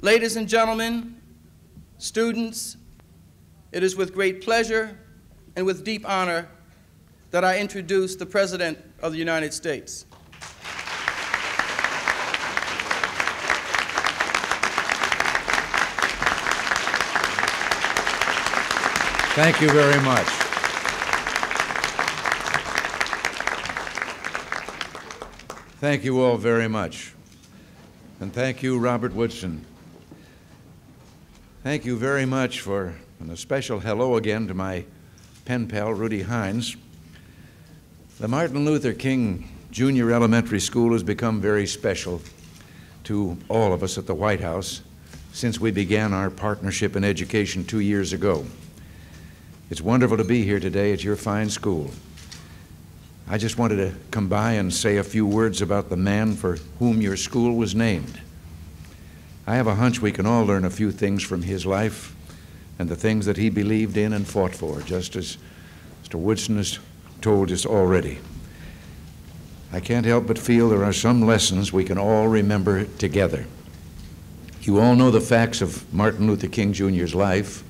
Ladies and gentlemen, students, it is with great pleasure and with deep honor that I introduce the President of the United States. Thank you very much. Thank you all very much. And thank you, Robert Woodson. Thank you very much for, and a special hello again to my pen pal, Rudy Hines. The Martin Luther King Junior Elementary School has become very special to all of us at the White House since we began our partnership in education 2 years ago. It's wonderful to be here today at your fine school. I just wanted to come by and say a few words about the man for whom your school was named. I have a hunch we can all learn a few things from his life and the things that he believed in and fought for, just as Mr. Woodson has told us already. I can't help but feel there are some lessons we can all remember together. You all know the facts of Martin Luther King Jr.'s life.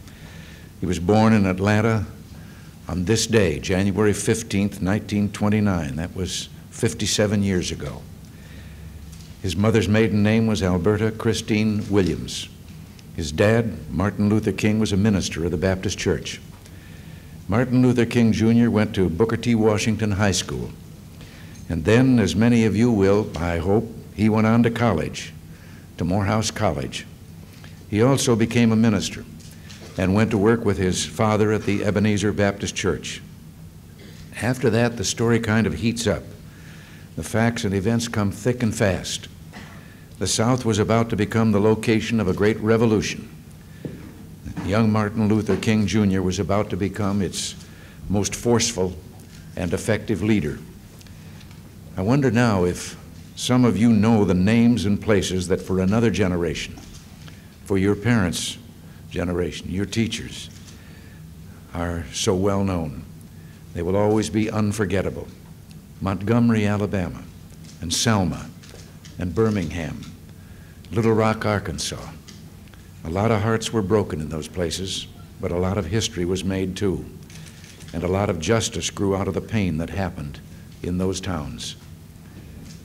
He was born in Atlanta on this day, January 15th, 1929. That was 57 years ago. His mother's maiden name was Alberta Christine Williams. His dad, Martin Luther King, was a minister of the Baptist Church. Martin Luther King Jr. went to Booker T. Washington High School. And then, as many of you will, I hope, he went on to college, to Morehouse College. He also became a minister and went to work with his father at the Ebenezer Baptist Church. After that, the story kind of heats up. The facts and events come thick and fast. The South was about to become the location of a great revolution. Young Martin Luther King Jr. was about to become its most forceful and effective leader. I wonder now if some of you know the names and places that for another generation, for your parents' generation, your teachers, are so well known. They will always be unforgettable. Montgomery, Alabama, and Selma, and Birmingham, Little Rock, Arkansas. A lot of hearts were broken in those places, but a lot of history was made too, and a lot of justice grew out of the pain that happened in those towns.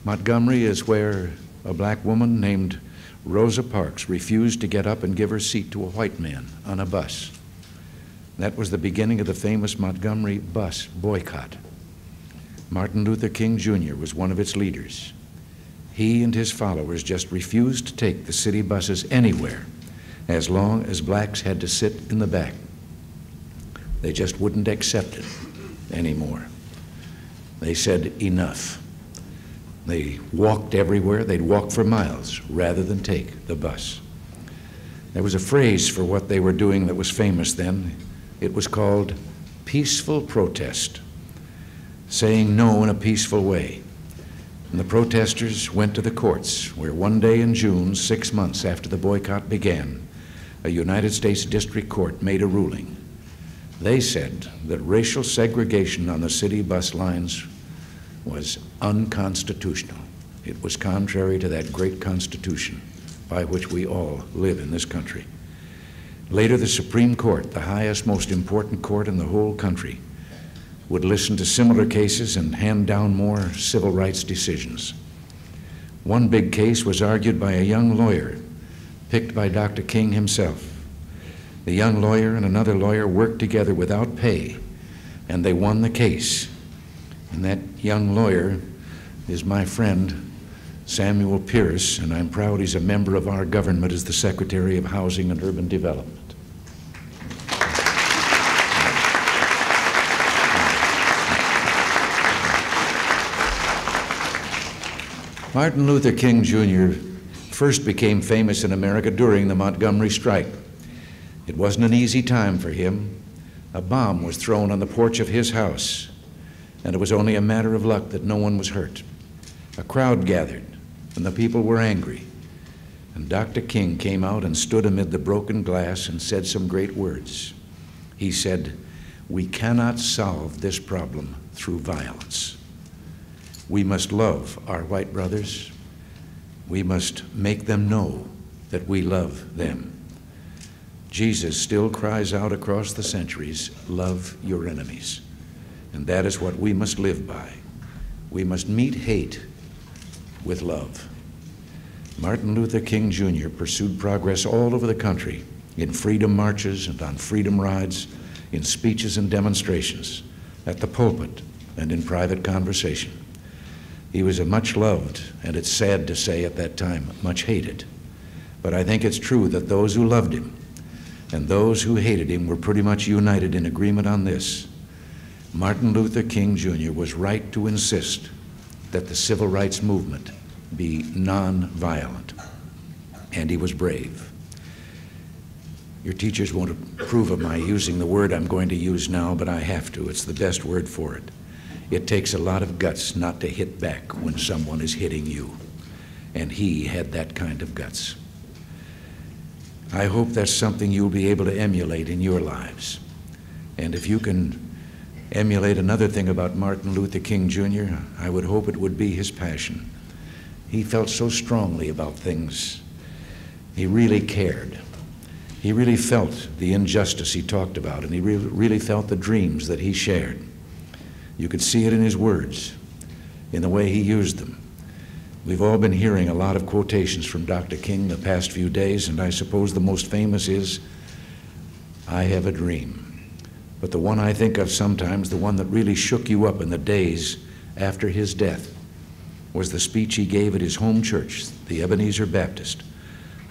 Montgomery is where a black woman named Rosa Parks refused to get up and give her seat to a white man on a bus. That was the beginning of the famous Montgomery bus boycott. Martin Luther King Jr. was one of its leaders. He and his followers just refused to take the city buses anywhere as long as blacks had to sit in the back. They just wouldn't accept it anymore. They said, enough. They walked everywhere. They'd walk for miles rather than take the bus. There was a phrase for what they were doing that was famous then. It was called peaceful protest, saying no in a peaceful way. And the protesters went to the courts, where one day in June, 6 months after the boycott began, a United States District Court made a ruling. They said that racial segregation on the city bus lines was unconstitutional. It was contrary to that great Constitution by which we all live in this country. Later, the Supreme Court, the highest, most important court in the whole country, would listen to similar cases and hand down more civil rights decisions. One big case was argued by a young lawyer, picked by Dr. King himself. The young lawyer and another lawyer worked together without pay, and they won the case. And that young lawyer is my friend, Samuel Pierce, and I'm proud he's a member of our government as the Secretary of Housing and Urban Development. Martin Luther King Jr. first became famous in America during the Montgomery strike. It wasn't an easy time for him. A bomb was thrown on the porch of his house, and it was only a matter of luck that no one was hurt. A crowd gathered, and the people were angry. And Dr. King came out and stood amid the broken glass and said some great words. He said, "We cannot solve this problem through violence. We must love our white brothers. We must make them know that we love them. Jesus still cries out across the centuries, love your enemies. And that is what we must live by. We must meet hate with love. Martin Luther King Jr. pursued progress all over the country in freedom marches and on freedom rides, in speeches and demonstrations, at the pulpit and in private conversation. He was a much loved, and it's sad to say at that time, much hated. But I think it's true that those who loved him and those who hated him were pretty much united in agreement on this. Martin Luther King Jr. was right to insist that the civil rights movement be non-violent, and he was brave. Your teachers won't approve of my using the word I'm going to use now, but I have to. It's the best word for it. It takes a lot of guts not to hit back when someone is hitting you, and he had that kind of guts. I hope that's something you'll be able to emulate in your lives. And if you can emulate another thing about Martin Luther King Jr., I would hope it would be his passion. He felt so strongly about things. He really cared. He really felt the injustice he talked about, and he really felt the dreams that he shared. You could see it in his words, in the way he used them. We've all been hearing a lot of quotations from Dr. King the past few days, and I suppose the most famous is, "I have a dream." But the one I think of sometimes, the one that really shook you up in the days after his death, was the speech he gave at his home church, the Ebenezer Baptist,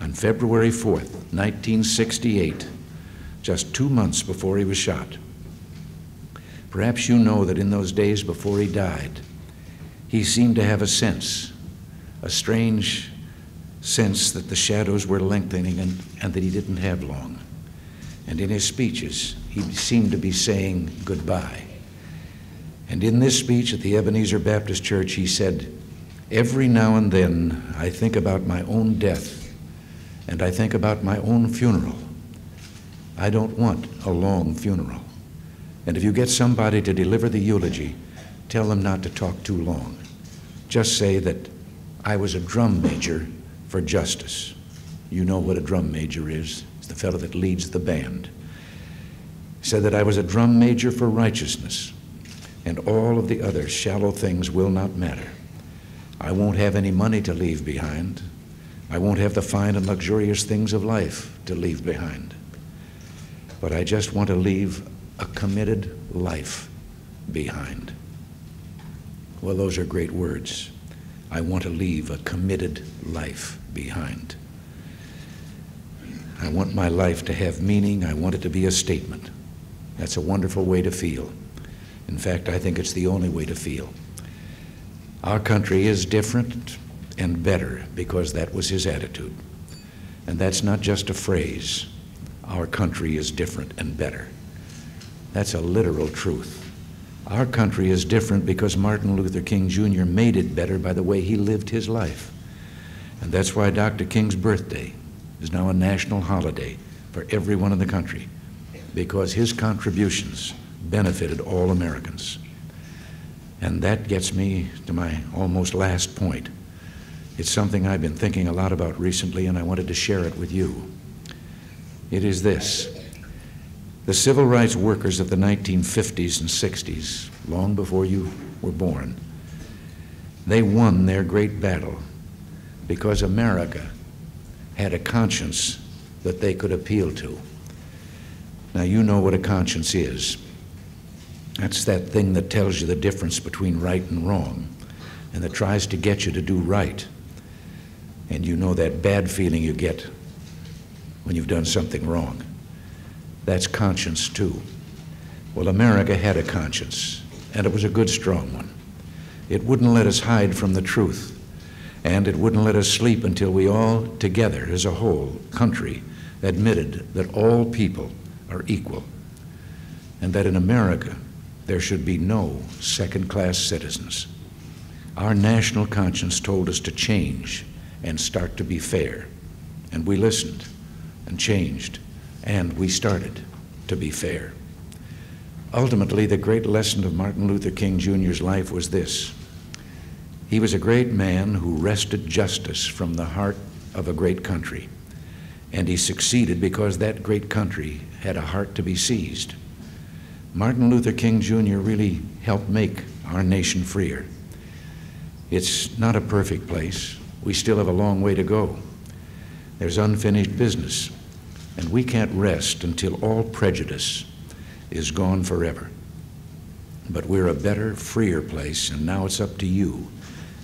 on February 4th, 1968, just 2 months before he was shot. Perhaps you know that in those days before he died, he seemed to have a sense, a strange sense that the shadows were lengthening and that he didn't have long. And in his speeches, he seemed to be saying goodbye. And in this speech at the Ebenezer Baptist Church, he said, "Every now and then I think about my own death, and I think about my own funeral. I don't want a long funeral. And if you get somebody to deliver the eulogy, tell them not to talk too long. Just say that I was a drum major for justice." You know what a drum major is. It's the fellow that leads the band. He said that I was a drum major for righteousness, and all of the other shallow things will not matter. I won't have any money to leave behind. I won't have the fine and luxurious things of life to leave behind. But I just want to leave a committed life behind. Well, those are great words. I want to leave a committed life behind. I want my life to have meaning. I want it to be a statement. That's a wonderful way to feel. In fact, I think it's the only way to feel. Our country is different and better because that was his attitude. And that's not just a phrase. Our country is different and better. That's a literal truth. Our country is different because Martin Luther King Jr. made it better by the way he lived his life. And that's why Dr. King's birthday is now a national holiday for everyone in the country, because his contributions benefited all Americans. And that gets me to my almost last point. It's something I've been thinking a lot about recently, and I wanted to share it with you. It is this. The civil rights workers of the 1950s and 60s, long before you were born, they won their great battle because America had a conscience that they could appeal to. Now, you know what a conscience is. That's that thing that tells you the difference between right and wrong, and that tries to get you to do right. And you know that bad feeling you get when you've done something wrong. That's conscience too. Well, America had a conscience, and it was a good, strong one. It wouldn't let us hide from the truth, and it wouldn't let us sleep until we all together as a whole country admitted that all people are equal, and that in America there should be no second-class citizens. Our national conscience told us to change and start to be fair, and we listened and changed, and we started to be fair. Ultimately, the great lesson of Martin Luther King Jr.'s life was this. He was a great man who wrested justice from the heart of a great country, And he succeeded because that great country had a heart to be seized. Martin Luther King Jr. really helped make our nation freer. It's not a perfect place. We still have a long way to go. There's unfinished business, and we can't rest until all prejudice is gone forever. But we're a better, freer place, and now it's up to you,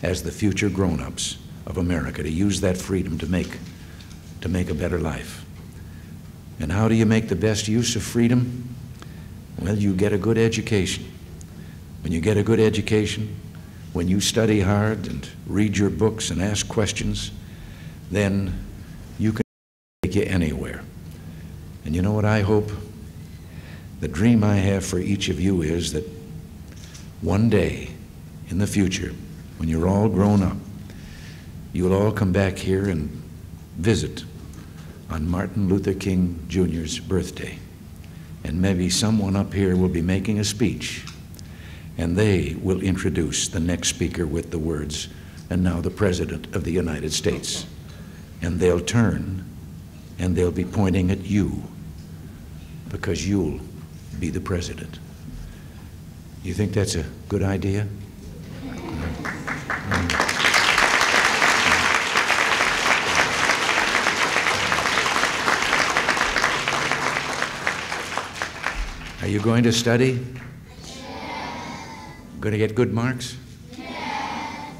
as the future grown-ups of America, to use that freedom to make a better life. And how do you make the best use of freedom? Well, you get a good education. When you get a good education, when you study hard and read your books and ask questions, then you can take you anywhere. And you know what I hope? The dream I have for each of you is that one day in the future, when you're all grown up, you'll all come back here and visit on Martin Luther King Jr.'s birthday. And maybe someone up here will be making a speech, and they will introduce the next speaker with the words, "And now the President of the United States." And they'll turn and they'll be pointing at you, because you'll be the president. You think that's a good idea? Are you going to study? Yes. Going to get good marks? Yes.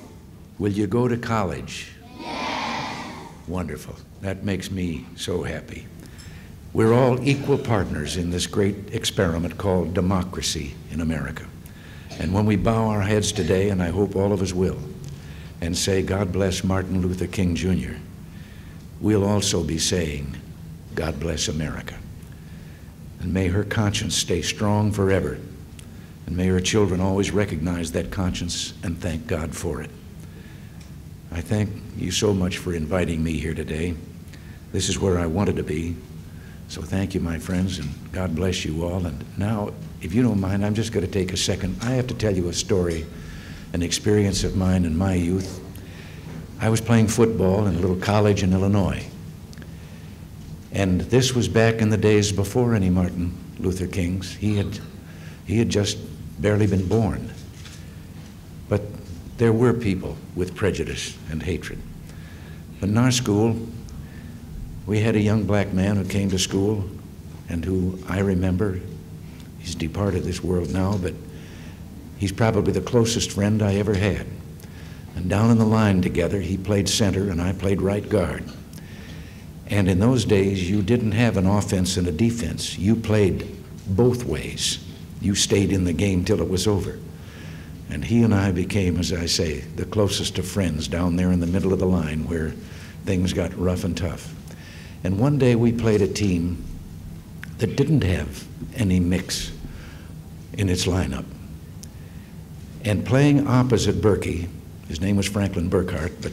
Will you go to college? Yes. Wonderful. That makes me so happy. We're all equal partners in this great experiment called democracy in America. And when we bow our heads today, and I hope all of us will, and say, "God bless Martin Luther King Jr.," we'll also be saying, "God bless America." And may her conscience stay strong forever. And may her children always recognize that conscience and thank God for it. I thank you so much for inviting me here today. This is where I wanted to be. So thank you, my friends, and God bless you all. And now, if you don't mind, I'm just going to take a second. I have to tell you a story, an experience of mine in my youth. I was playing football in a little college in Illinois. And this was back in the days before any Martin Luther Kings. He had just barely been born. But there were people with prejudice and hatred. But in our school, we had a young black man who came to school and who I remember, he's departed this world now, but he's probably the closest friend I ever had. And down in the line together, he played center and I played right guard. And in those days, you didn't have an offense and a defense. You played both ways. You stayed in the game till it was over. And he and I became, as I say, the closest of friends down there in the middle of the line where things got rough and tough. And one day we played a team that didn't have any mix in its lineup. And playing opposite Berkey, his name was Franklin Burkhart, but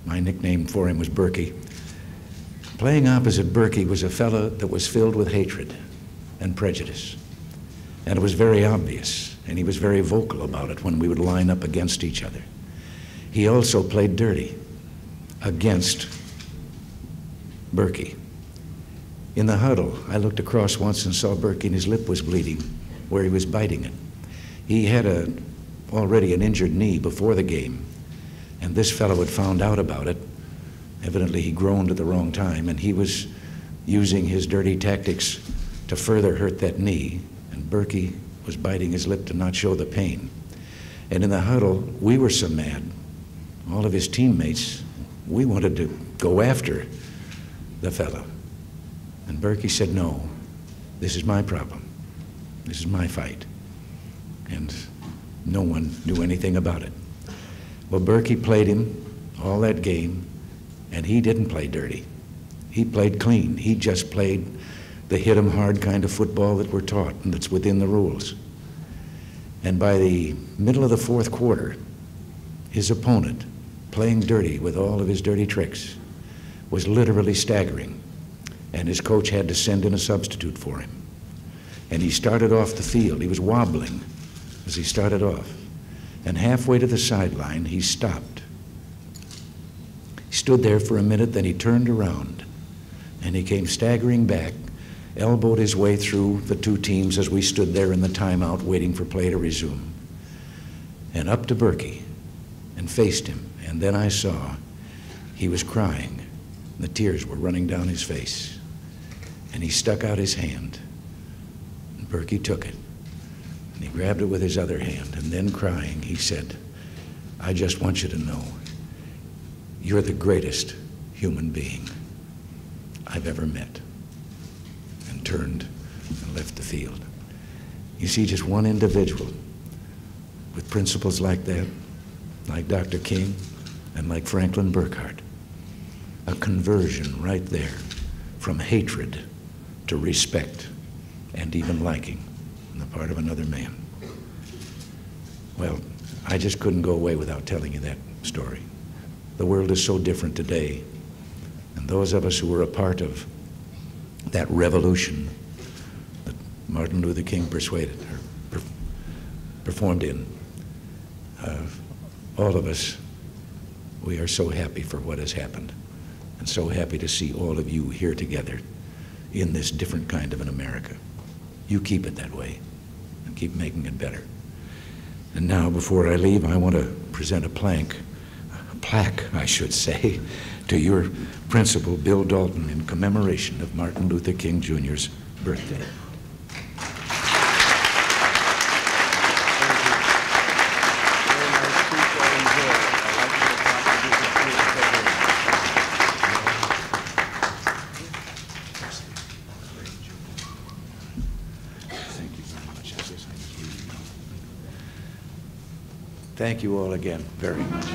my nickname for him was Berkey. Playing opposite Berkey was a fellow that was filled with hatred and prejudice. And it was very obvious, and he was very vocal about it when we would line up against each other. He also played dirty against Berkey. In the huddle, I looked across once and saw Berkey and his lip was bleeding where he was biting it. He had already an injured knee before the game, and this fellow had found out about it. Evidently, he groaned at the wrong time, and he was using his dirty tactics to further hurt that knee, and Berkey was biting his lip to not show the pain. And in the huddle, we were so mad, all of his teammates, we wanted to go after the fellow. And Berkey said, "No, this is my problem. This is my fight." And no one knew anything about it. Well, Berkey played him all that game, and he didn't play dirty. He played clean. He just played the hit 'em hard kind of football that we're taught and that's within the rules. And by the middle of the fourth quarter, his opponent, playing dirty with all of his dirty tricks, was literally staggering, and his coach had to send in a substitute for him. And he started off the field. He was wobbling as he started off. And halfway to the sideline, he stopped. He stood there for a minute, then he turned around, And he came staggering back, elbowed his way through the two teams as we stood there in the timeout waiting for play to resume, and up to Berkey and faced him. And then I saw he was crying. The tears were running down his face. And he stuck out his hand. And Berkey took it. And he grabbed it with his other hand. And then crying, he said, "I just want you to know, you're the greatest human being I've ever met." And turned and left the field. You see, just one individual with principles like that, like Dr. King and like Franklin Burkhart, a conversion right there from hatred to respect and even liking on the part of another man. Well, I just couldn't go away without telling you that story. The world is so different today, and those of us who were a part of that revolution that Martin Luther King performed in, all of us, we are so happy for what has happened, and so happy to see all of you here together in this different kind of an America. You keep it that way, and keep making it better. And now, before I leave, I want to present a plaque, I should say, to your principal, Bill Dalton, in commemoration of Martin Luther King Jr.'s birthday. Thank you all again very much.